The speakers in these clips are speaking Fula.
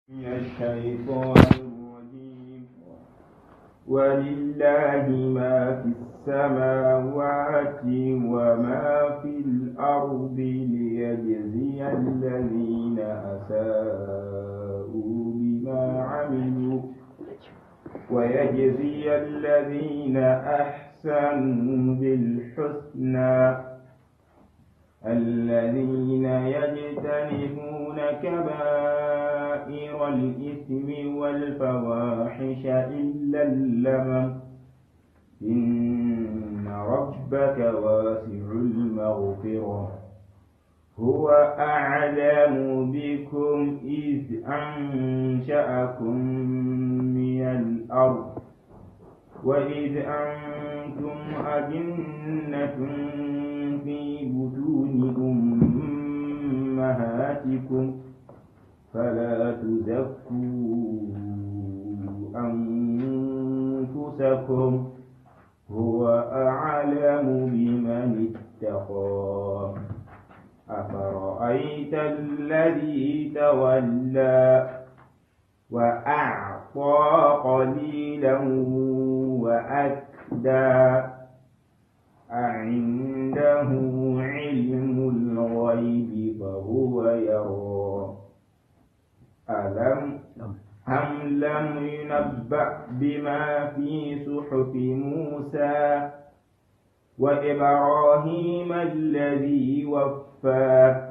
من الشيطان الرجيم. ولله ما في السماوات وما في الأرض ليجزي الذين أساءوا بما عملوا ويجزي الذين أحسنوا بالحسنى الذين يجتنبون كبائر الإثم والفواحش إلا اللمم إن ربك واسع المغفرة هو أعلم بكم إذ أنشأكم من الأرض وإذ أنتم أجنة في بطون أمهاتكم فلا تزكوا أنفسكم هو أعلم بمن اتقى أفرأيت الذي تولى وأعطى قليلا وأكدى أعنده علم الغيب فهو يرى أم لم ينبأ بما في صحف موسى وإبراهيم الذي وفى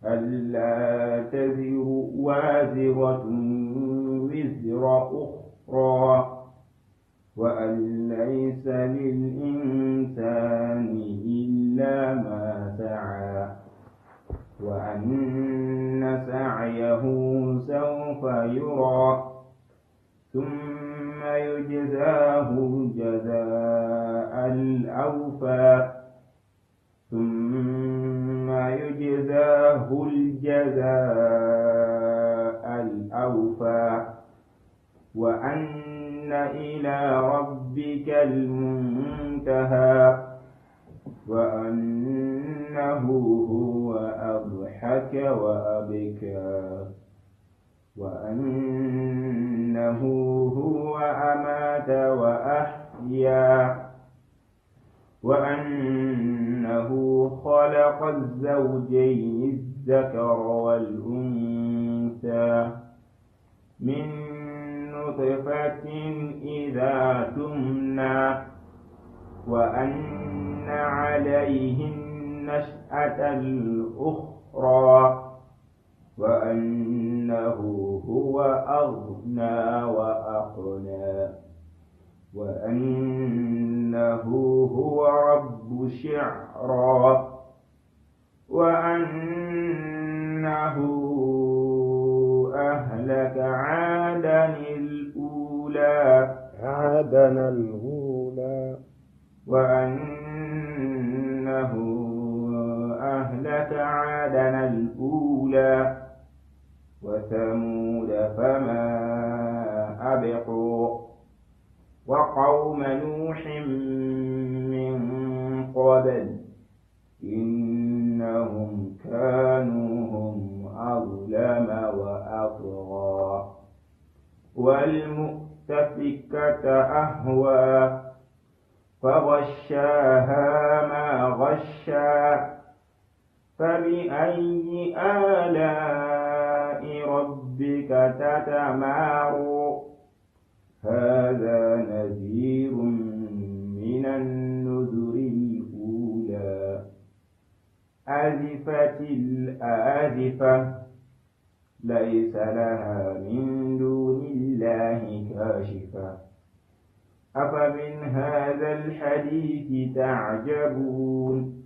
ألا تزر وازرة وزر أخرى وأن ليس للإنسان إلا ما سعى وأن سعيه سوف يرى ثم يجزاه الجزاء الأوفى وأن إلى ربك المنتهى وأنه هو أضحك وأبكى وأنه هو أمات وأحيا وأنه خلق الزوجين الذكر والأنثى من نطفة إذا تمنى وأن عليه النشأة الأخرى وأنه هو أغنى وأقنى وأنه هو رب الشعرى وأنه أهلك عادا الأولى وأنه أهلك عادا الأولى وثمود فما أبقوا وقوم نوح من قبل إنهم كانوا هم أظلم وأطغى والمؤتفكة أهوى فغشاها ما غشا فبأي آلاء ربك تتمارى هذا نذير من النذر الأولى أزفت الآزفة ليس لها من دون الله كاشفة أفمن هذا الحديث تعجبون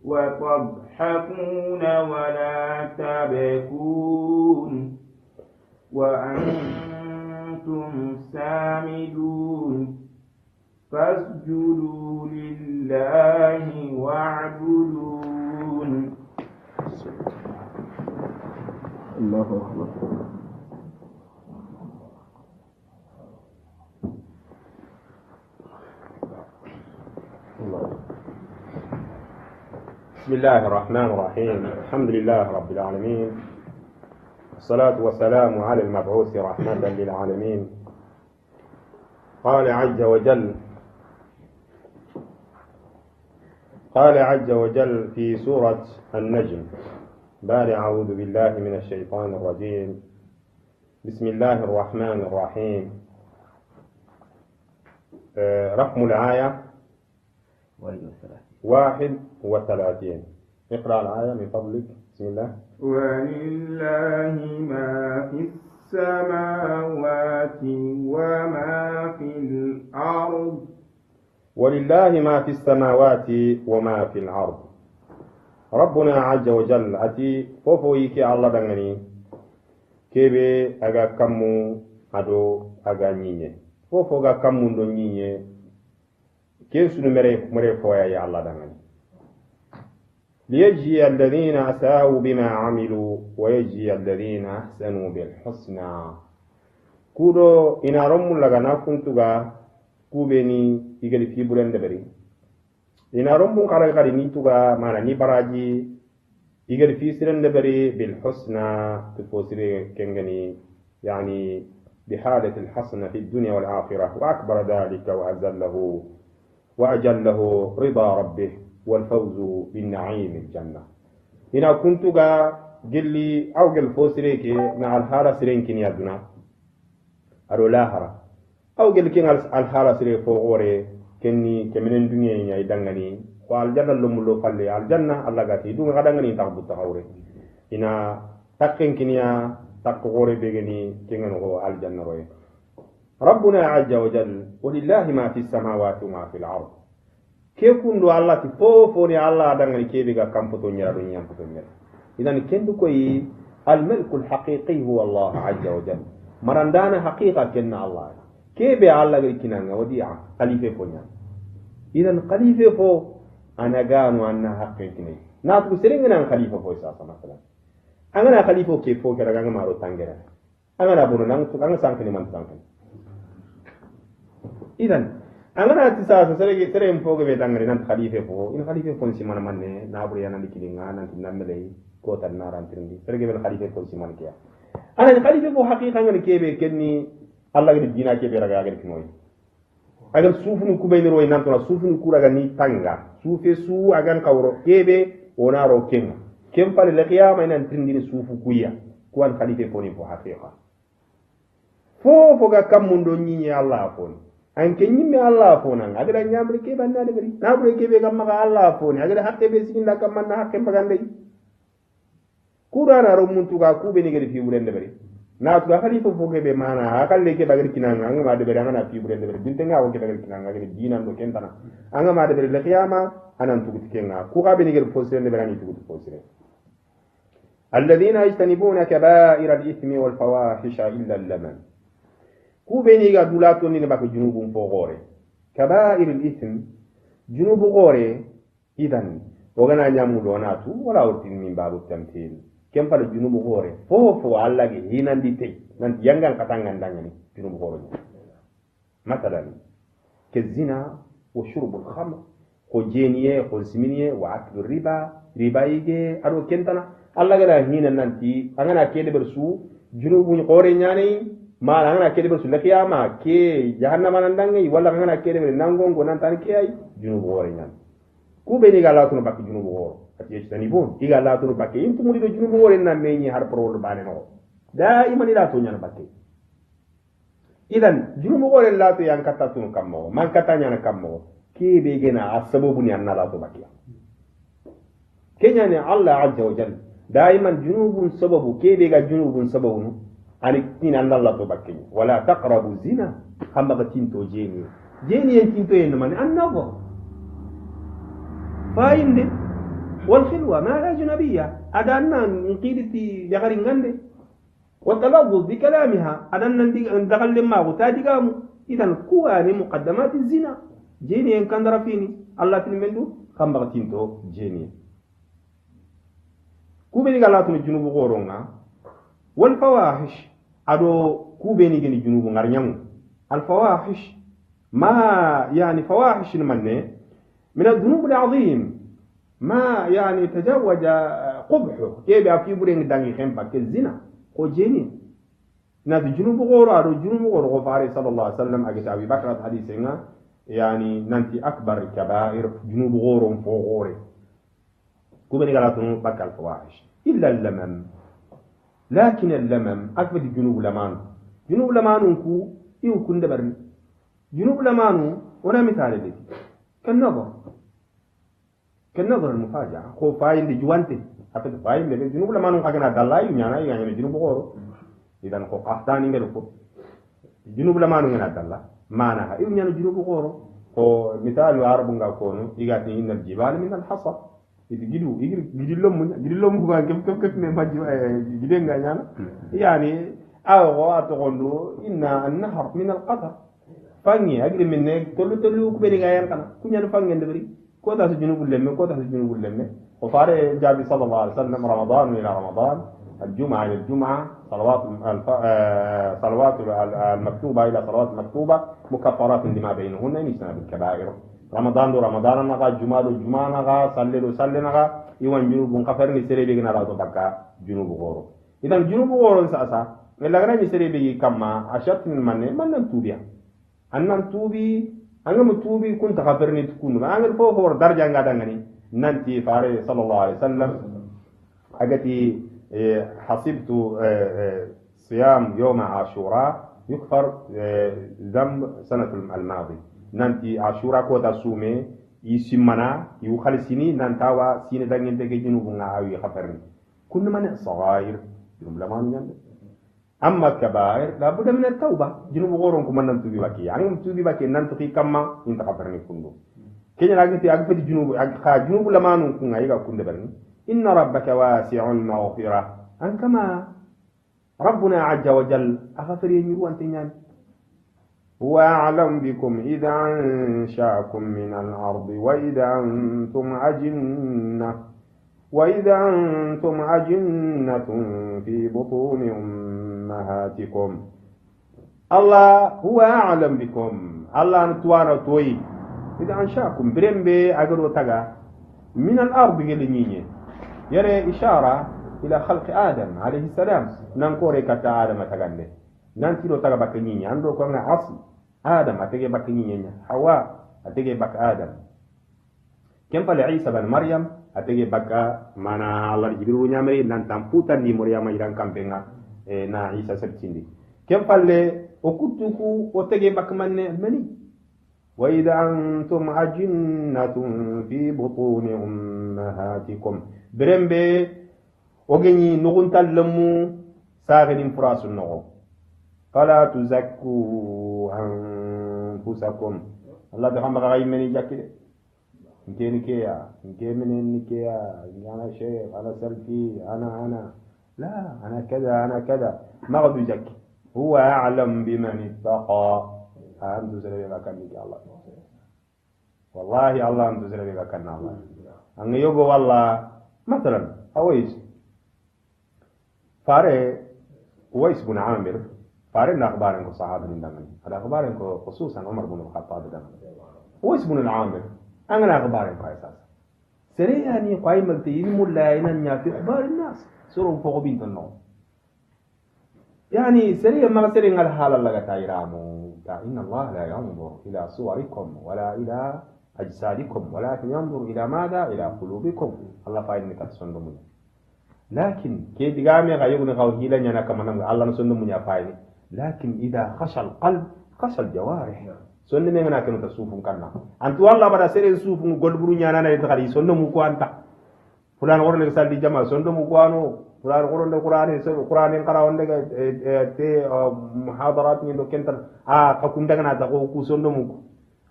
وتضحكون ولا تبكون وأنتم سامدون فاسجدوا لله واعبدون الله أكبر. بسم الله الرحمن الرحيم. الحمد لله رب العالمين، الصلاة والسلام على المبعوث رحمة للعالمين. قال عز وجل في سورة النجم بعد أعوذ بالله من الشيطان الرجيم. بسم الله الرحمن الرحيم. رقم الآية 31. اقرأ الآية من فضلك. بسم الله. ولله ما في السماوات وما في الأرض. ولله ما في السماوات وما في الأرض. ربنا عز وجل أتي فوفويك الله دعني كيبي أغا كمو أدو أغا نيني فوفو أغا كمو دو نيني كيسو مري فويا يا الله دعني ليجزي الذين أساءوا بما عملوا ويجزي الذين أحسنوا بالحسنى. كودو إنا رمو لغا كنتوغا كوبيني يجري في بولن دبري إنا رمو قرقري نيتوغا مانا نيبراجي يجري في سرن دبري بالحسنى تفوسري كنغني يعني بحالة الحسنة في الدنيا والآخرة. وأكبر ذلك وأجله رضا ربه والفوز بالنعيم الجنة. إنا كنتوغا قلي أو قل فوسريكي مع الحالة سرينكين يدنا أرو لاهرة أو قل كين الحالة سري فوغوري كني كمن الدنيا يدنغني والجنة اللي فالي الجنة الله قاتي دون غدنغني تغبط تغوري إنا تقين كنيا تقوري بيغني كين هو الجنة روي. ربنا عز وجل ولله ما في السماوات وما في الأرض. كيف كندو الله تفوفوني الله دنغني كيبيغا كمبتو نيرا دنيا مبتو نيرا. إذن كندو كوي الملك الحقيقي هو الله عز وجل. مرندانا حقيقة كنا الله كيبي الله كنا وديعة خليفة فونا. إذن خليفة فو أنا قانو أنا حقين كني ناتو سرينغنا خليفة فو إساسا مثلا أنا خليفة كيف فو كرا غانا مارو تانجرا أنا بونو أنا سانكني من سانكني. إذن أنا تساسا سرين فو كبي تانجري نانت خليفة فو إن خليفة فو نسيمان مني نابري أنا ديكيلينغا نانت نملي كوتا ناران ترندي سرين خليفة فو نسيمان كيا أنا خليفة فو حقيقة أنا كيبي كني الله كده دينا كيبي رجع كده كنوي. agar sufunu kubeni ro inantona sufunu kuraga ni tanga sufe su agan kawro kebe onaro kenga kempale le qiyama inan tindini sufu kuya kuan khalife poni fo haqiqa fo ga kamundo nyinyi Allah fon anke nyimme Allah fon an agada nyamri ke banna de bari nabure kebe gamma Allah fon agada hakke be sinna kamanna hakke bagande kurana ro muntu ga kubeni gedi fi burende bari na tu khalifa fo ke be mana akalle ke bagir kinanga anga ma de be ngana fi burende be dintenga o ke bagir kinanga ke dinan do kentana anga ma de be le qiyama anan tugut kenga ku ga be ni gel fosirende be rani tugut fosire. الذين يجتنبون كبائر الإثم والفواحش إلا اللمم. ku be ni ga dulato ni ba ko junubum fo gore كبائر الإثم جنوب غوري إذن وغنا نعمل وناتو ولا أرتين من باب التمثيل كم فال جنوب غوري فو الله هنا ديتي نانت يانغان كاتانغان دانغاني جنوب غوري مثلا كالزنا وشرب الخمر خجينيه خلسمينيه وأكل الربا ربا يجي أرو كنتنا الله غنا هنا نانتي أنا كيد برسو جنوب غوري ناني ما أنا كده بس لكيا ما كي جهنم نندعي ولا أنا كده بس نانغون كونان تاني كياي جنوب غورينان كوبيني قالوا تنو باكي جنوب غور أتيجي تانيبون إيه قالوا تنو باكي إنتو مريدو جنوب غورينان ميني هار برول بانينو دائما لا تونيان باكي إذن جنوب غورين لا تيان كتا تنو كمو من كتا نيان كمو كي بيجينا السبب نيان لا تو باكي كينيان الله عز وجل دائما جنوب سبب كي بيجا جنوب سبب ani tin Allah to bakkeni wala taqrabu zina hamba tinto jeni en tinto en man annabo fainde wal khilwa ma la junabiyya adanna nqidti yagari ngande والتلفظ بكلامها أدنى دخل ما وتادقام إذن كواني مقدمات الزنا جيني إن كان رفيني الله تلمندو خم بغتينتو جيني كوبيني قالاتو الجنوب غورونا والفواحش أدو كوبيني جني جنوب غرنيمو الفواحش ما يعني فواحش من الذنوب العظيم ما يعني تجاوز قبحه كيف في برين دانغي خمبا كالزنا ko jeni na junubu goro ado junubu goro ko fare sallallahu alaihi wasallam agita Abi Bakr hadith nga yani nanti akbar kaba'ir junubu goro fo gore كوبني قالوا بكى الفواحش إلا اللمم لكن اللمم أكبر جنوب لمان جنوب لمان كو كن دبرني جنوب لمان ولا مثال لي كالنظر المفاجأة هو فاين دي جوانتي أفد فاين لي جنوب لمان كأنا دلائي يعني جنوب غورو إذا كو قحطاني غيركو جنوب لمان غنا دلا معناها يعني جنوب غورو هو مثال العرب غاكونو يغاتي إن الجبال من الحصى itu gidilom bukan kem me majju gidenga nyana yani aw wa togondo inna an-nahr min al-qadar fangi agri minne tolu ko beri gayan kana kunya fangi ndebri ko ta junubul lemme ko fare jabi sallallahu alaihi wasallam ramadan ila ramadan الجمعة إلى الجمعة صلوات المكتوبة إلى صلوات المكتوبة مكفرات لما بينهن نسنا بالكبائر رمضان دو رمضان نغا جمعة دو جمعة نغا صلي نغا يوان جنوب نكفر نسري بيغنا راتو بكا جنوب غورو إذا جنوب غورو سأسا إلا غنا نسري بيغي كما أشرت من ننتوبيا أن ننتوبي أنا متوبي كنت غفرني تكون ما أنا فوق درجة غادغني ننتي فاري صلى الله عليه وسلم أجتي حسبت صيام يوم عاشوراء يكفر ذنب سنة الماضي ننتي عاشوراء كوتا سومي يسمنا يخلصني ننتاوا سين دنگين تجي جنوبنا أو يخفرني كل من صغير جنوب لما نجند أما كبائر لابد من التوبة جنوب غورون كمان ننتوبي باكي يعني ننتوبي باكي ننتقي كما ينتخفرني كندو كي نلاقي أكبر جنوب لما نكون عيقا كند برني إن ربك واسع المغفرة أنكما ربنا عز وجل أغفرين وأنتين هو أعلم بكم إذا أنشأكم من الأرض وإذا أنتم أجنة في بطون أمهاتكم الله هو أعلم بكم الله نتوانا توي إذا أنشأكم برمبي أقروا تغا من الأرض قلنيني يرى إشارة إلى خلق آدم عليه السلام ننكوري كتا آدم تغني ننتي لو تغا بكنيني عندو كونا عصي آدم أتغي بكنيني حواء أتغي بك آدم كم فل عيسى بن مريم أتغي بك مانا الله جبرو نعمري ننتم فوتن دي مريم يران كامبينا نا عيسى سبتيندي كم فل وكتوكو وتغي بك مني وإذا أنتم أجنة في بطون أمهاتكم برمبي وغني نغن تلمو ساغن فراس النغو فلا تزكوا أنفسكم الله بخم غاي مني جاكي نكي كيا نكي منين كيا أنا شيخ أنا سلفي أنا لا أنا كذا ما غدو جاكي هو أعلم بمن اتقى أنت سلبي بكني الله والله الله أنت سلبي بكنا الله أن يوجو والله مثلا أويس أويس بن عامر فارن أخبارك صحابة دمني هذا أخبارك خصوصا عمر بن الخطاب دمني أويس بن العامر أنا أخبارك أساس سريعني قائمة الملا إن في أخبار الناس سرهم فوق بنت النوم يعني سريع ما سريع على حال الله تعيرامو إن الله لا ينظر إلى صوركم ولا إلى أجسادكم ولكن ينظر إلى ماذا؟ إلى قلوبكم الله فايدني كتصندمون لكن كي تقامي غيبني غوهيلا ينا كما نقول الله نصندمون يا فايدني لكن إذا خشى القلب خشى الجوارح سنة منا كنت تسوفون كنا أنت والله بدا سرين سوفون قلبرو نيانا نتغري سنة أنت فلان غورن لسال دي جماعة سنة مكوانو فلان غورن القرآن ينقرأ عندك تي محاضرات من كنت كاكون دغنا تقو سنة مكو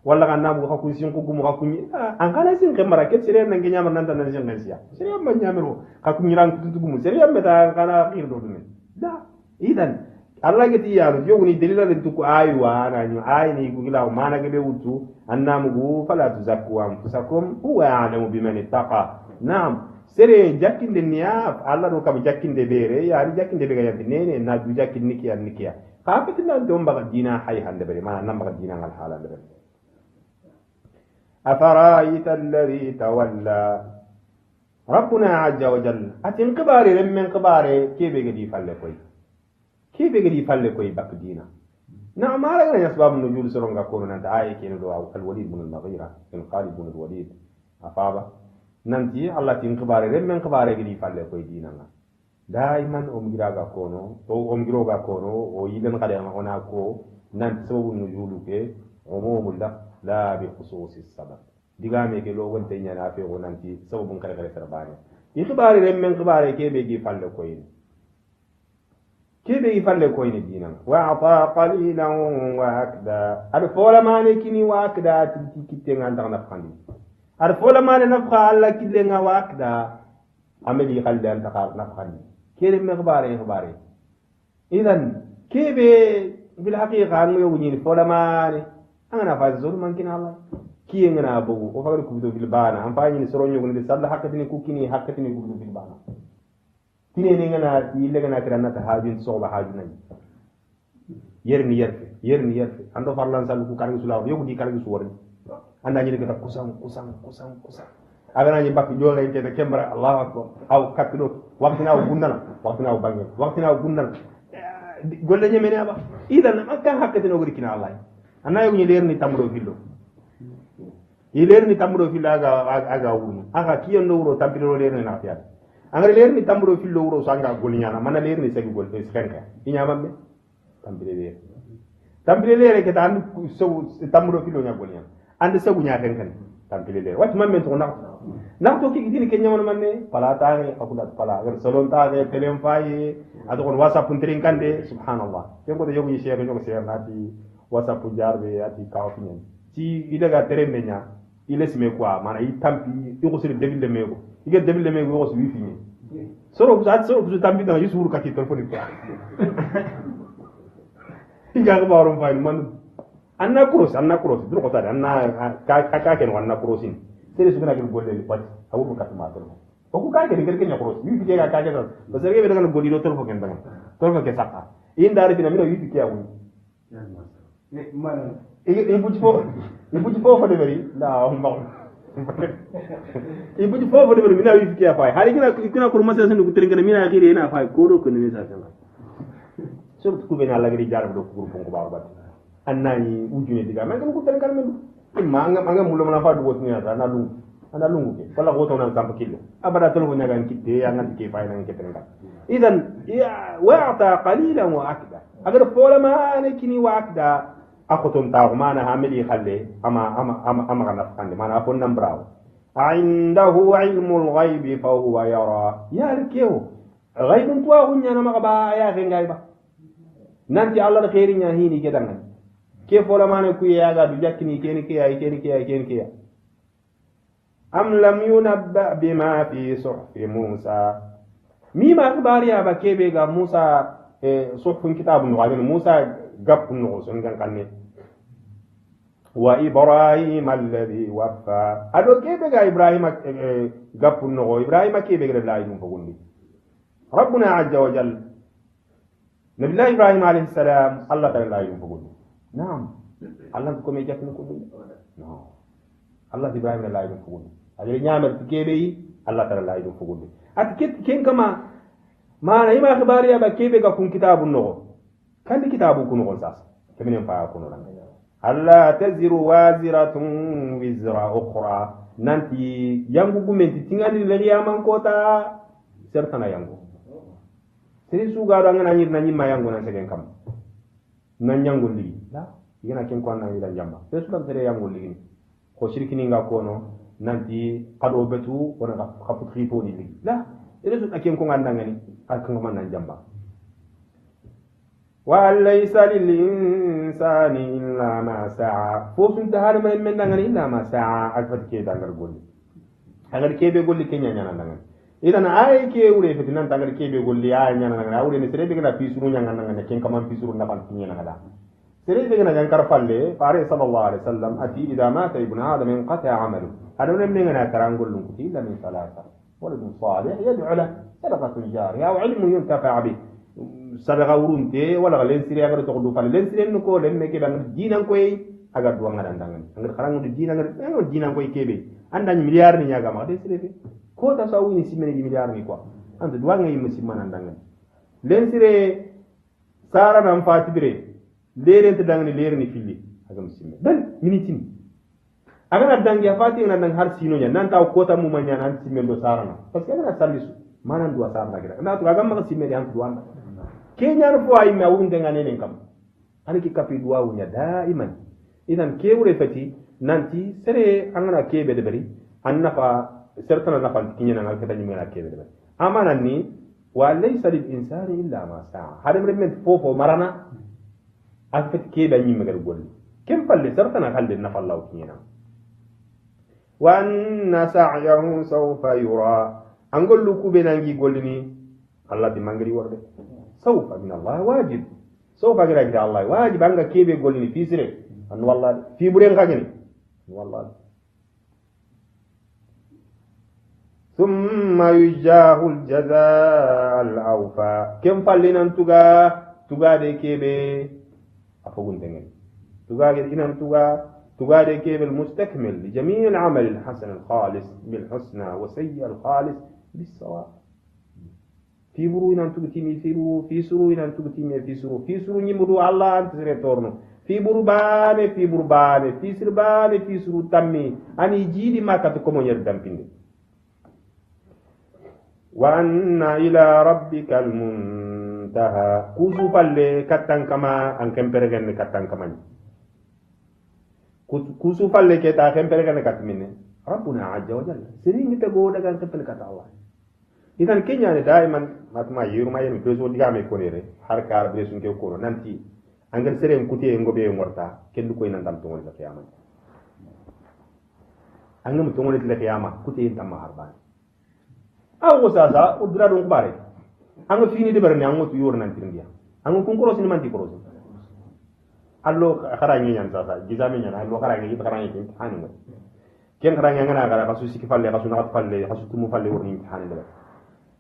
wala kan namu ka kusin ko gumu ka kunyi an kana sin kamara ke sire nan genya man nan nan sin nasiya sire man nyamiro ka kunyiran tutu gumu sire meta kana khir do dum da idan Allah gati ya ro yoguni dalila den tuku aywa na nyu ayni ku gila mana ge be wutu annamu gu fala tuzakku anfusakum huwa a'lamu biman ittaqa nam sire jakkinde niya Allah do kam jakkinde bere ya ri jakkinde be ga yande nene na du jakkinde nikiya ka fatina do mbaga dina hay hande bere mana nam mbaga dina ngal hala bere أفرأيت الذي تولى ربنا عز وجل أتن كباري لمن كباري كيف يجدي فلقوي kebe gadi falle koy bak dina na mara ga asbab nujul soronga kono nanta ay kene do al walid ibn al-mughira bin khalid ibn al-walid afaba nanti allah tin khibare rem men khibare gadi falle koy dina nga daiman gira ga kono o giro ga kono o yilen khale ma ona ko nanti sababu nujulu ke umumul la bi khususi sabab digame ke lo wonte nyana fe o nanti sababu kare kare terbane khibare rem men khibare kebe gi falle koy كيف يفعل كوين الدين وأعطى قليلا وأكدا أرفول ما نكني وأكدا تكتين عند نفخني أرفول ما نفخا على كلنا وأكدا عملي خلي أنت نفخني كيف مخباري إذن كيف بالحقيقة أنا يوجد فول ما أنا فاز زول ممكن الله كي أنا أبو وفكر كبدو في البانا أم فاجي نسرون يقول لي صدق حقتني كوكيني حقتني كبدو في البانا tine ne ngana yille ngana kiranna ta hajin soba hajin yerni yerfe ando farlan sal ku kargi sulaw yogu di kargi suwori anda nyini kata kusang agana ni bakki jole te kembra allah akbar aw katdo waqtina aw gundana golle nyemene aba idan makka hakkete no gori kina allah anna yogu ni lerni tamro fillo ilerni tamro fillo aga wuni aga kiyon no wuro tampiro lerni na fiat angare lerni tamburo fillo wuro sanga golinyana mana lerni segi gol be skenka inyamambe tambire lere ke tan so tamburo fillo nya golinyana ande sagu nya kenkan tambire lere wat mamme to na to ki dini ke nyamon manne pala taare akula pala gar salon taare telem faye ado kon whatsapp ntrin kande subhanallah tengo de yogi sheikh nyogo sheikh nati whatsapp jarbe ati kawfinen ci idaga terembe nya ilesme quoi mana i tampi i ko sir debil de mego ige debil de mego ko wi fini soro ku tampi da yusuru kati telefoni quoi iga ko barum fay man anna cross duro ko tade anna ka ken wanna crossin sere su gina gel golle li pat awu kat ma to ko ku ka ken gel ken cross wi fi ga ka ga to parce que be daga godi do telefo ken daga telefo ke sakka indare bina mino wi fi ke awu man ibuji fofo de bari la mbaw ibuji fofo de bari mina wi fikia fay hali kina ko masa sen ko terengana mina khiri ina fay ko do ko ni sa kala surtout ko bena la gari jarab do ko ko baaw bat annani ujune diga men ko terengana men manga mulo mana fa do ko ni ana lungu ke wala ko to nan sampa kilo abada tolo nya gan kitte ya ngan ke fay nan ke terengana idan ya wa'ta qalilan wa akda agar fola ma ne kini wa akda akoton ta mana hamili khalle ama kana fande mana afon nambraw indahu ilmul ghaibi fa huwa yara yarkiu ghaibun tuwa hunya na magaba ya ngai ba nanti allah da khairi nya hini kedangan ke fola mane ku ya ga du jakini keni ke am lam yunabba bima fi suhfi musa mima akhbari ya bakebe ga musa suhfun kitabun wa musa gap no son gan kanne wa ibrahim alladhi waffa ado kebe ga ibrahim gap no ibrahim kebe ga la yum fogundi rabbuna azza wa jalla nabiy ibrahim alayhi salam allah ta'ala la yum fogundi naam allah ko me jakku ko no allah ibrahim la yum fogundi ade nyaamal kebe yi allah ta'ala la yum fogundi at ken kama mana ima akhbari ya bakebe ga kun kitabun no kandi kitabu kuno gon sas kemenen fa kuno ran alla taziru waziratun wizra ukhra nanti yangu gumenti tingani le yaman kota certana yangu seri su ga ngana nyir na nyima yangu nan segen kam nan yangu li la yena ken ko nan ila jamba seri su kam sere yangu li ko shirkini nga kono nanti qado betu wona khafu khifo ni li la seri su ken ko nganda ngani ak ngama nan jamba وليس للإنسان إلا ما سعى فوسن تهار من دعاني إلا ما سعى أكفت كي دعاني قولي أگر كي بيقول لي كنيا نانا دعاني إذا أي كي أولي فتنان تأگر كي بيقول لي أي نانا دعاني أولي نسري بيجنا بيسرو نانا دعاني كين كمان بيسرو نبان كنيا نانا دعاني سري بيجنا جان كرفالي فاري صلى الله عليه وسلم أتي إذا مات ابن آدم انقطع عمله هذا من بيجنا كران قول لهم إلا من ثلاثة ولد صالح يدعو له صدقة جارية أو علم ينتفع به sadaga urunte wala lensiri agar to do fal lensiri ko lemme ke bang dinan koy agar do ngada ndangan agar kharangu di dinan koy kebe andani milliard ni nyaga ma de sire ko ta sawu ni simene di milliard ni quoi ande do ngay musi man ndangan lensiri sara nan fatibire lere ta dangani lere ni filli aga musimme dan minitini agana dangi afati nan har sino nya nan taw kota mu manya nan simme do sara na parce que agana sallisu manan duwa sara na gira na to aga ma simme yan duwa kenya no fo ay ma wunde ngane nen kam ani ki kapi duwa wunya daiman idan kewre fati nanti sere angana kebe de bari annafa sertana nafa kinya nan ka tanyi mena kebe de bari amana ni wa laysa lil insani illa ma sa'a hada men fofo marana afat kebe nyi magal golli kem palle sertana halde nafa Allah kinya wa anna sa'yahu sawfa yura angollu kube nangi gollini Allah di mangari worde sawfa min Allah wajib sawfa gira gira Allah wajib anga kebe gollini fisire an wallahi fi buren kageni wallahi thumma yujahu aljazaa alawfa kem fallinan tuga de kebe afogun tengen tuga ge inan tuga de kebe almustakmil li jami' alamal alhasan alkhalis bil husna wa sayyi alkhalis bis sawa fi buru inan tugtimi fi suru inan tugtimi fi suru nyimudu Allah antere torno fi burbane fi sirbane fi suru tammi ani jidi makata ko mo nyer dampinde wa anna ila rabbikal muntaha kusu falle kattan kama an kemperegen kattan kama kusu falle ke ta kemperegen katmine rabbuna azza wa jalla siringi te go daga kempel kata Allah idan kenya ne daiman matma yurma yen bezo digame ko nere har kar bezo ke ko nanti angal serem kuti ngobe ngorta kendu koy nandam to ngol qiyamah angam to ngol le qiyamah kuti tamma harban aw sasa udra dum bare anga fini de berne ango to yor nan tindia ango kun korosi ni manti korosi allo kharangi nyan sasa gizami nyan allo kharangi kharangi tin hanu ken kharangi ngana gara kasu siki falle kasu na falle kasu tumu falle worni hanen de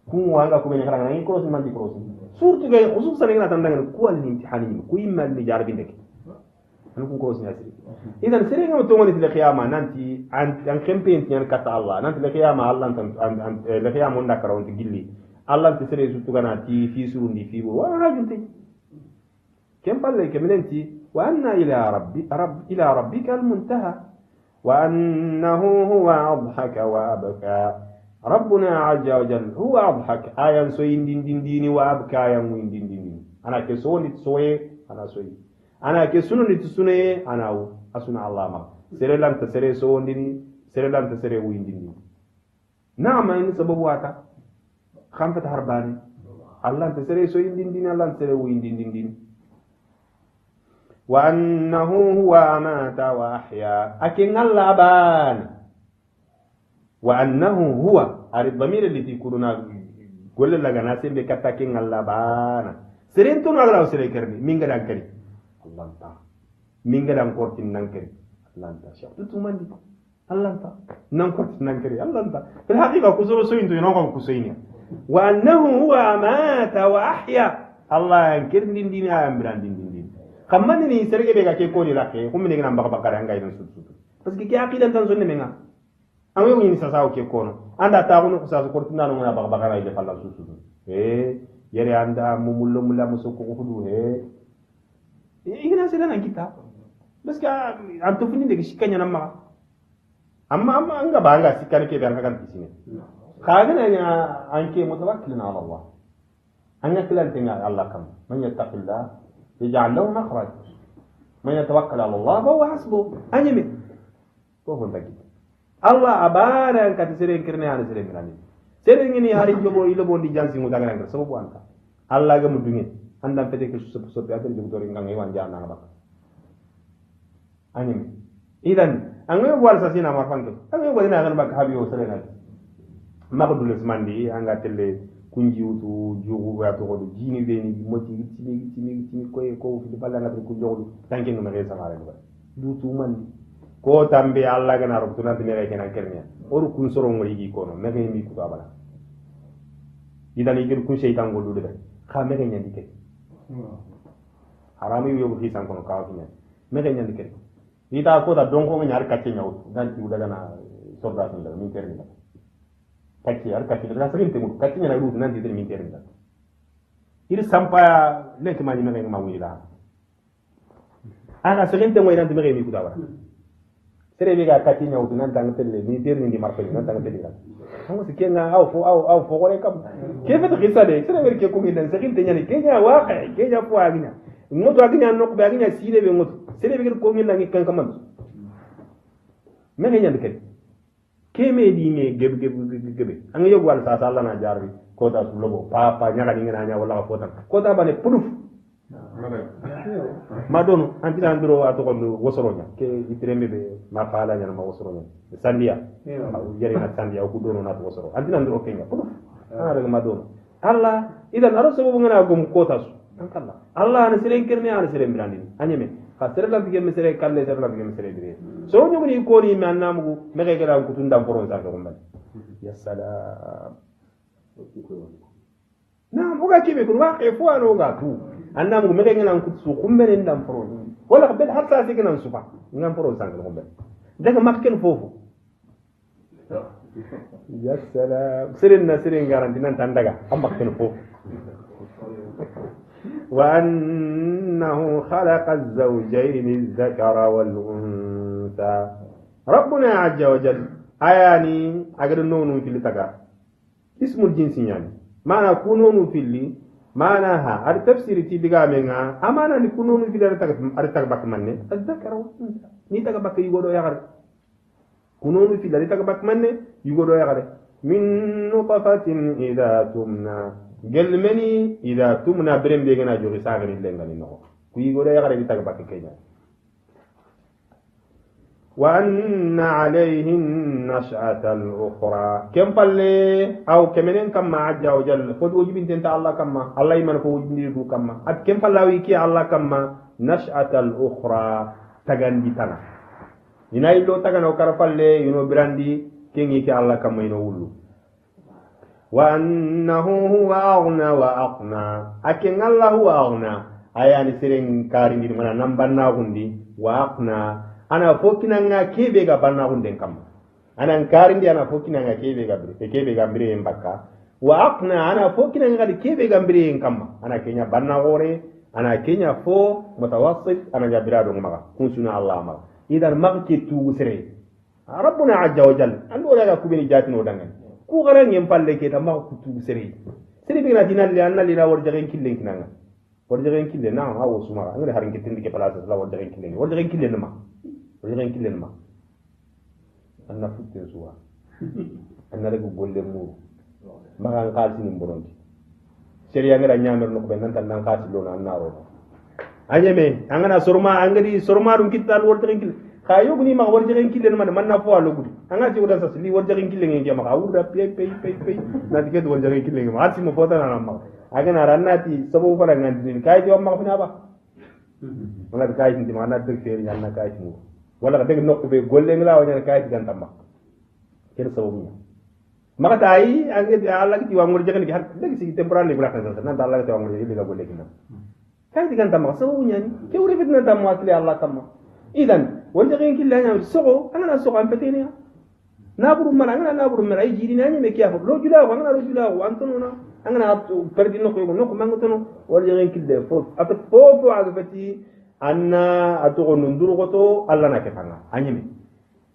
kun wanga ko ben kharangi korosi manti korosi surtout gay khususan ngana tandanga ko al imtihani ko imma ni jarbi nek anu kun korosi nyasi idan sere ngam to ngoni le qiyama nanti an kempen nyan kata Allah nanti le qiyama Allah tan le qiyama ndakara on gilli Allah te sere su tugana ti fi surundi fi wa hajunti kem palle kemenenti wa anna ila rabbika al muntaha wa annahu huwa adhaka wa abka rabbuna azza wa jalla huwa adhaka ayan so indindini wa abka ayan indindini ana ke so ni soye ana soyi ana ke sunu ni tsune ana asuna Allah ma sere lan ta sere so ndini sere lan ta sere wu indindini naama ni sababu wata khamfat harbani Allah ta sere so indindini Allah sere wu indindini wa annahu huwa amata wa ahya akin Allah ban wa annahu huwa ari dhamir allati kuruna golle laga nasembe katakin Allah bana serento no agara sere kerni minga dan kari Allah ta minga dan kortin nan kari Allah ta shaqtu tumandi Allah ta nan kortin nan kari Allah ta fil haqiqa kusuro soyinto non ko kusayni wa annahu huwa amata wa ahya Allah kirni dini amran dini kamani ni serge be ga ke ko ni lakke ko min ngam baka bakara ngai don sutu parce que ke aqidan tan sonne menga amu ni sa saw ke ko no anda ta ko no sa ko tinna no ngana baka bakara ile falla sutu yere anda mumullo mulla musuko ko hudu igina sedana kita parce que anto fini de shikanya namma amma anga banga sikane ke berka kan tisine khagana nya anke mutawakkilina ala Allah anya kilan tinga Allah kam man yattaqillah يجعل له مخرج من يتوكل على الله فهو حسبه أنيمي كوفن تجد الله أبانا أنك تسيرين كرني هذا سيرين كرني سيرين إني هاري جبوا يلبون دي جانسي مدعنا كر سبب وانك الله جم الدنيا عندنا فتك سب يأتي جبتورين كان يوان جانا نبك أنيمي إذن أنغي بوال ساسينا مرفانك أنغي بوالنا أغنى بك هابي وسرين ما بدو لسمان دي أنغا تلي kunji utu jogu ya to do jini beni moti timi ko fi balla na ko jogu tanke no mere samare ba du tu man ko tambe alla gana ro tuna bine ke nan kernya oru kun soro ngori gi ko no me mi ku abala idani gir kun shaytan go du de kha me nya dike harami yo fi san ko ka fi nya me nya dike ita ko da donko nya har katte nyaw dan ti daga na sobra sun da mi kernya kacci ar kacci da sakin temu kacci na ruut nan di min terni iri sampa lenti ma nyime ngi ma wila ana serente moy nan dimere mi kutawara sere bi ga kati nyawtu nan dang telle ni terni ndi marko nan dang telle hango se kenga aw fo gore kam kefe to kisade sere wer ke ko ngi dan serente nyani kenya waqa kenya fo aginya ngoto aginya nok be aginya sile be ngoto sere bi ko ngi nangi kan kam men nyande ken keme di me gebe an yo wal sa sala na jarbi ko ta lobo papa nyaga ni ngana nya wala ko tan ko ta bane puduf madono antina andro ato ko wosoronya ke itrembe be ma fala nya ma wosoronya sandia yari na sandia ko dono na wosoro antina andro kenya puduf ara madono alla idan aro sababu ngana gum ko ta su an kala alla na siren kirne ana siren brandi anyeme ka sere la bigem sere kalle sere la bigem sere dire so nyogo ni ko ni mi annamugo mege gara ko tundam poron sa ko mbal ya salam na muga kibe kun wa ke fo ano ga tu annamugo mege ngana ko su kumbere ndam poron wala bel hatta siginan sufa ngam poron sa ko mbal daga makken fofu ya salam sere na sere garanti nan tan daga am makken fofu وأنه خلق الزوجين الذكر والأنثى ربنا عز وجل أياني أقدر نونو في اللي اسم الجنس يعني معنى كونونو في اللي معناها هذا تفسير تيجا منها أمانة نكونونو في اللي أرتك بك منه الذكر والأنثى نيتك بك يقولوا يا غري كونونو في اللي أرتك بك منه يقولوا يا غري من نطفة إذا تمنى gelmeni ida tumna brem be gana jogi sagani lengali no kuyi goda ya gare bitaga bakke kenya wa anna alayhi an-nash'ata al-ukhra kam palle aw kemenen kam ma ajja wa jalla fo do jibin tenta allah kamma allah iman ko wujindi du kamma at kam pallawi ki allah kamma nash'ata al-ukhra tagandi tana ina illo tagano kar palle yuno brandi kengi ki allah kamma ino wullu وأنه هو أغنى وأقنى أكن الله هو أغنى أيان سيرين كارين دي منا نمبرنا غندي وأقنى أنا فوكنا نغا كيبيغا بنا غندن كم أنا كارين دي أنا فوكنا نغا كيبيغا بري مبكا وأقنى أنا فوكنا نغا كيبيغا بري كم أنا كينيا بنا غوري أنا كينيا فو متوسط أنا جابرا دون مغا كنسنا الله مغا إذا مغكي تو سيري ربنا عز وجل أنو لا كوبيني جاتنو دنگن ku garan yem palle ke ta ma ku tu sere bi na dinan le anna lina war jagen killen kinanga war jagen killen na ha wo suma ngare harin ke tindi ke place la war jagen killen ma anna futte suwa anna rego golle mu magan qalsi ni boronti sere ya ngara nyamer no ko ben nan nan qalsi do na anna ro anyeme angana sorma angadi sorma dum kital war jagen killen kayo guni ma war jagen killen man na fo alo gudi anga ti udan sasli war jagen killen ngi ma awura pe na ti ke war jagen killen ma arsi mo fota na ma aga na ranati sabu fara ngandi kay di ma fina ba wala kay ti ma na deg fer yalla kay ti mo wala deg nokku be golle ngla wanya kay ti ganta ma ken sabu mi maka tay anga Allah ti wa ngor jagen ki har deg si temporary bula kan sa nan Allah ti wa ngor jagen ga golle kinna kay ti ganta ma sabu nyani ke uri fitna ta mo atli Allah tamma idan wajagin killa nya sogo angana sogo am petenia naburu man angana naburu man ay jiri nanya me kiya lo jula ko angana lo jula ko antono na angana perdi no ko mangotono wajagin killa fo apet fo aga fati anna atogo nunduru goto alla na ketanga anyime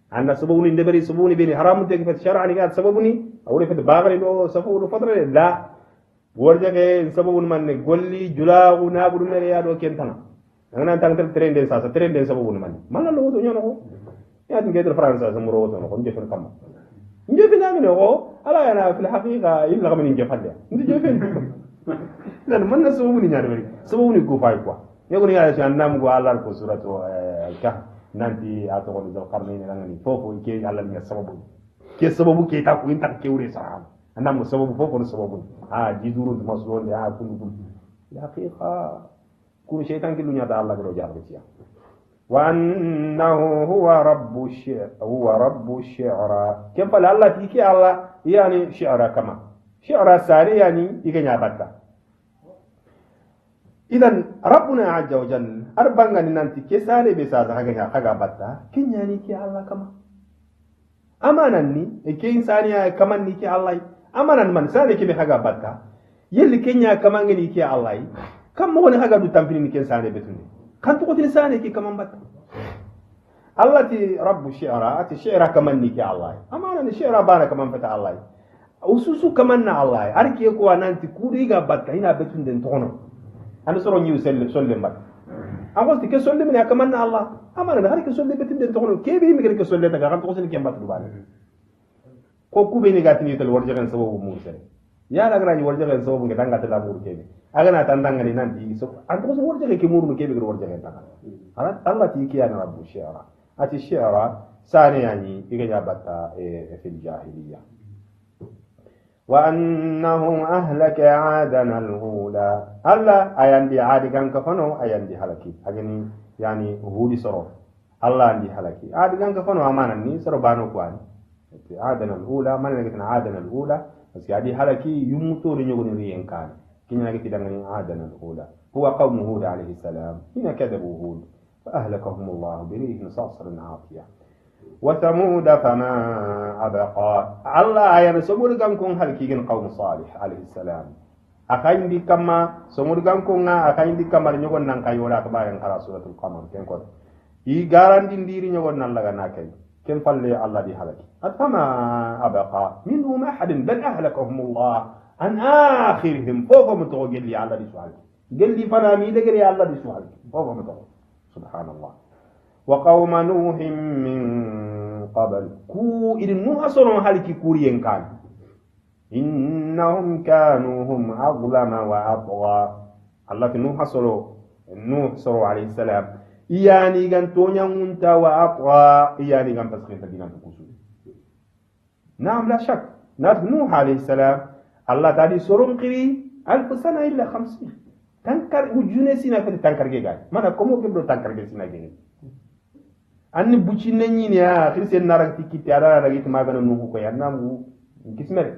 anna sabuni ndebari sabuni beni haram te fati shar'ani ga sabuni awre fati bagari do safu fadra la wajage sabuni man ne golli jula ko naburu mere ya do kentana angana tang trende sa trende sabu man mala lo to nyono ko ya tin gedel france sa muro to ko njefen kam njefen na mi no ala yana fil haqiqa illa kam ni njefal ya ndi jefen nan man na sabu ni nyaade bari sabu ni go fay quoi yego ni ala san nam go ala ko suratu ka nanti ato ko do qarni ni ngani fofo ke ala ni sababu ke ta ko inta ke ure sa andam sababu fofo sababu jiduru maslo ya kundu haqiqa كل شيطان كله نياتا الله كده جاب بيسيا وأنه هو رب الشعراء كم فلا الله تيكي الله يعني شعراء كما شعراء ساري يعني يكي نيابتا إذن ربنا عز وجل أربعنا ننتي كساري بساسا حقا بتا كن يعني كي الله كما أمانا ني كي إنسانيا كمان ني كي الله أمانا من ساري كي بحقا بتا yelli kenya kamangeni ki allah kam mo ne haga du tampini ni ken sane betundi kan to ko sane ki kamam batta allah ti rabbu shi'ra ati shi'ra kamanni ki allah amana ni shi'ra bana kaman fata allah ususu kamanna allah arki ko ananti kudi ga batta ina betunden tono an soro nyu solle mbat agosti ke solle min kamanna allah amana har ke solle betunden tono kebe mi ke solle daga kan to ko ken batta du bana ko kube ni gatini tel warje kan sababu musa ya la grani warje kan sababu ngi danga tala mur kebe agana tandanga ni nanti so an to so warje ke muru kebe gro warje kan taka ala allah ti kiyana rabbu shi'ra ati shi'ra sani yani iga batta fil jahiliya wa annahu ahlaka adana al-ula alla ayandi adi kan kafano ayandi halaki agani yani hudi soro allah andi halaki adi kan kafano amana ni soro bano kwani adana al-ula man nagitna adana al-ula bas adi halaki yumuto ri nyogoni riyen kan kinya nagiti dangani adana al-ula huwa qawm hud alayhi salam hina kadabu hud فأهلكهم الله بريح صرصر عاطية وثمود فما أبقى الله أيام سمود كم هل كيجن قوم صالح عليه السلام أكاين دي كما سمود كم أكاين دي كما نيجون نانكاي ولا كبار على سورة القمر كم كون يجارن دين ديري نيجون نالله ناكاي كم فلي الله دي هلك فما أبقى منهم أحد بل أهلكهم الله عن آخرهم فوق متوجل لي الله دي سؤال قال لي فنا ميدا قال لي الله دي سؤال فوق متوجل سبحان الله وقوم نوح من قبل كو إذن نوح صنعوا هالكي كوريين كان إنهم كانوا هم أظلم وأطغى الله في نوح صنعوا عليه السلام إياني كان تونيا منتا وأطغى إياني كان تسخين تدينا تكسو نعم لا شك نوح عليه السلام الله تعالى صنعوا قري 1000 سنة إلا 50 tankar ujune sina fati tankar ge gay mana komo kebdo tankar ge sina ge anni buci nanyi ne ya khirse narak tikiti ara ragi magana nuhu ko yanna mu kismere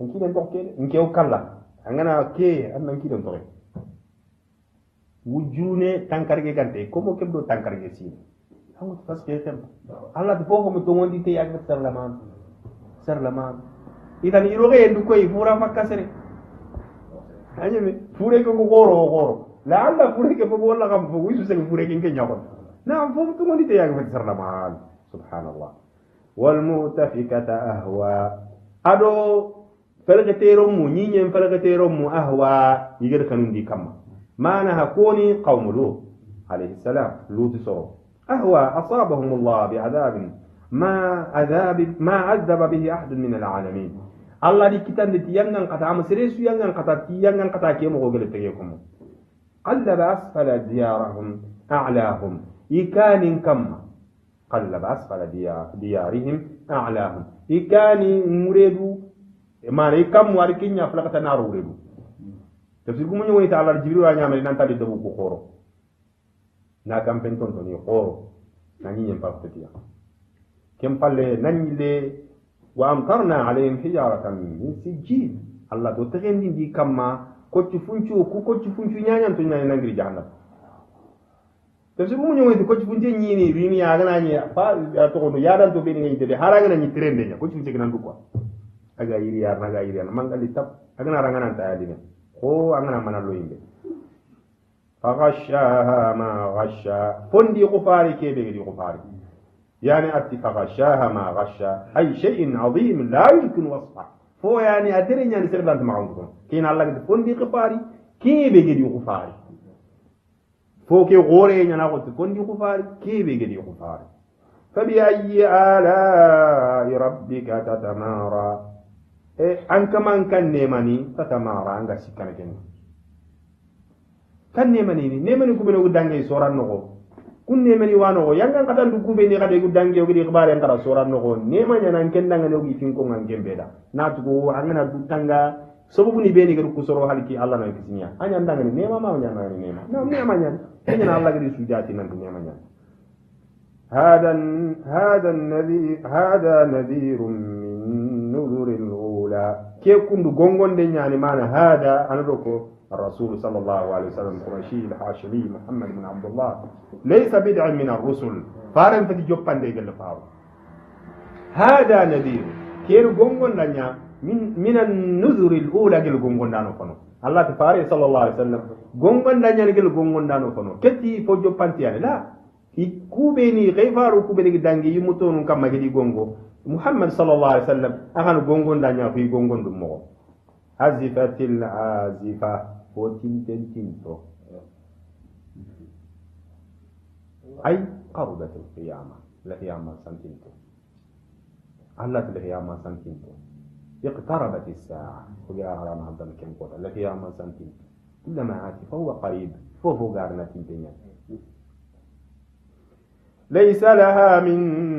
nki den dokke nki o kala angana ke anna nki den tore ujune tankar ge gante komo kebdo tankar ge sina hamu tas ke tem alla de fofo mo to ngondi te yak sarlaman idan iroge endu koy fura makasere anyeme fure ko goro la alla fure ke ko wala kam fo wisu sen fure ke nyakon na fo to ngoni te yag fa sarna mal subhanallah wal mutafikata ahwa ado felgatero mu nyinyen felgatero mu ahwa yiger kanundi kamma mana hakoni qaum lut alayhi salam lut so ahwa asabahum allah bi'adab ma azaba bihi ahad min alalamin Allah di kita ndi tiyangan kata am serisu yangan kata ke mo gele tege ko mo qallaba asfala diyarahum a'lahum ikanin kam qallaba asfala diyarihim a'lahum ikani muredu mare kam war kinya flakata naru redu tafsir ko mo nyoni ta Allah jibril wa nyamale nan tali debu ko khoro na kam penton to ni khoro na nyem pa fetiya kem palle nanile وأمطرنا عليهم حجارة من سجيل الله دو تغندين دي كما كوتش فونشو نيانيان تو نيانيان نغري جهنم تفسير مو نيوي دي كوتش فونشو نيني ريني اغنا ني فا تو كو يادان تو بيني ني دي هاراغنا ني ترند ني كوتش فونشو كنان دوكو aga yiriya naga yiriya mangali tap agana rangana ta yadine ko angana manalo yimbe faghashaha ma ghasha fondi qufari kebe di qufari يعني أتفغشاها ما غشا أي شيء عظيم لا يمكن وصفه فو يعني أدري يعني سربلانت معهم كين الله قد فندي قفاري كي بيجي قفاري فو كي غوري يعني قلت فندي قفاري كي بيجي قفاري فبأي آلاء ربك تتمارى أنك من كان نيماني تتمارى أنك سكان كان نيماني كبيرو قدانجي سورة نغو kunne meni wano yanga kata ndu kube ni kade gudangi ogidi ikhbare ngara sura no nema nyana nkendanga no gifinko ngambeda natugo angana dutanga sababu ni beni garu kusoro haliki Allah na kisinya anya ndanga ni nema ma nyana ni nema na nema nyana nyana Allah gidi sujati nan nema nyana hada nadhirun min nuzuril ula ke kundu gongonde nyani mana hada anadoko الرسول صلى الله عليه وسلم قرشي الحاشمي محمد بن عبد الله ليس بدع من الرسل فارن فتي جوبان دي قال فاو هذا نذير كيرو غونغون لانيا min an-nuzuri al-ula gel gongondano kono allah ta fare sallallahu alaihi wasallam gongondanya gel gongondano kono ketti fo joppantiane la kubeni gayfaru kubeni dangi yimutonu kamma gedi gongo muhammad sallallahu alaihi wasallam akan gongondanya fi gongondum mo azifatil azifa fo tintentinto ay qarubatil qiyamah la qiyamah santinto allah la qiyamah santinto اقتربت الساعة وجاء على ما هذا كم قطع التي هي من سنتين كلما عاد فهو قريب فهو قارنا تنتين ليس لها من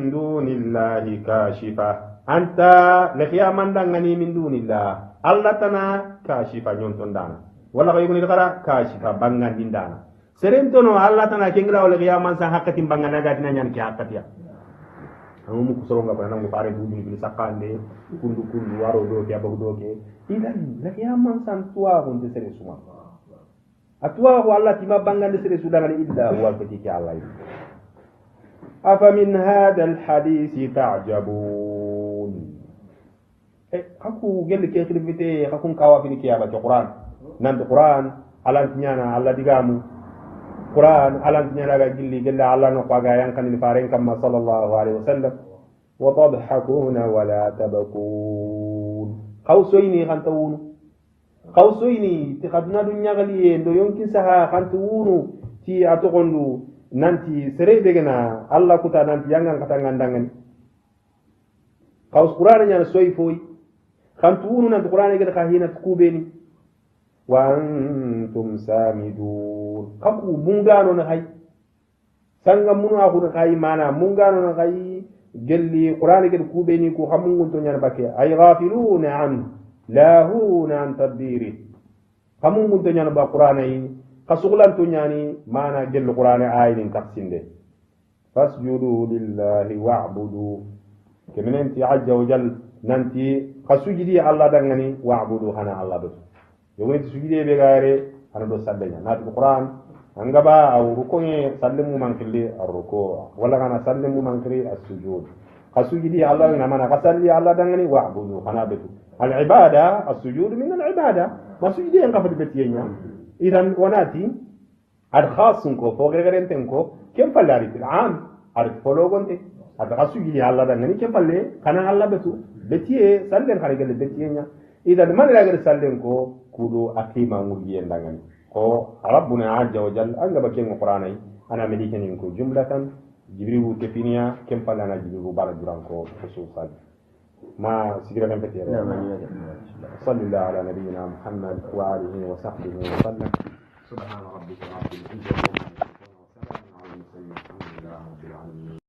دون الله كاشفة أنت لخيا من دعني من دون الله الله تنا كاشفة ينتون دانا ولا يقول لك كاشفة بانغان دين دانا سرنتونو الله تنا كينغلا ولا خيا من سان حقتين بانغان نغاتنا نيان كي حقتيا amu ko soronga bana mo pare budu ni sakande kundu waro do ke abago do ke idan la ya man san tuwa on de sere suma atwa ko allah ti mabanga de sere sudanga illa huwa fati ki allah afa min hada al hadith ta'jabun kaku gel ke khirfite kakun kawa fini ki aba qur'an nan qur'an ala nyana allah digamu Quran alam nyalaga gilli gella Allah no qaga yang kan ni faren kam sallallahu alaihi wasallam wa tadhakuna wa la tabakun qawsuini khantawun qawsuini ti khadna dunya gali ndo yonkin saha khantawunu ti atogondu nanti sere begena Allah kuta nanti yangan kata ngandangan qaws Quran nya soy foy khantawunu nanti Quran ga khahina kubeni wa antum samidun kaku mungano na hay sanga munu aku na hay mana mungano na hay gelli qur'ani ke kubeni ko hamungun to nyana bakke ay ghafiluna an lahuna an tadbiri hamungun to nyana ba qur'ani kasugulan to nyani mana gelli qur'ani ayin taksinde fasjudu lillahi wa'budu kemenenti ajja wa jal nanti kasujidi allah dangani wa'budu hana allah do yogoni sujide be gare ana do sallenya nati qur'an angaba aw rukunge sallimu mankili arruku wala kana sallimu mankili as-sujud kasujidi allah na mana kasalli allah dangani wa'budu hana betu al-ibada as-sujud min al-ibada masujidi en kafati betiyenya idan wanati al-khas ko fo gerenten ko kem fallari fil am ar fologonte ad kasujidi allah dangani kem falle kana allah betu betiye sallen khare gele betiyenya idan man la gele sallen ko kudo akima ngulye ndangani ko rabbuna azza wa jalla anga baken qur'anai ana medikenin ko jumlatan jibrilu kefiniya kem palana jibrilu bara duran ko khususan ma sigira kan petere sallallahu ala nabiyyina muhammad wa alihi wa sahbihi wa sallam subhana rabbika rabbil izzati amma yasifun wa salamun ala al mursalin walhamdulillahi rabbil alamin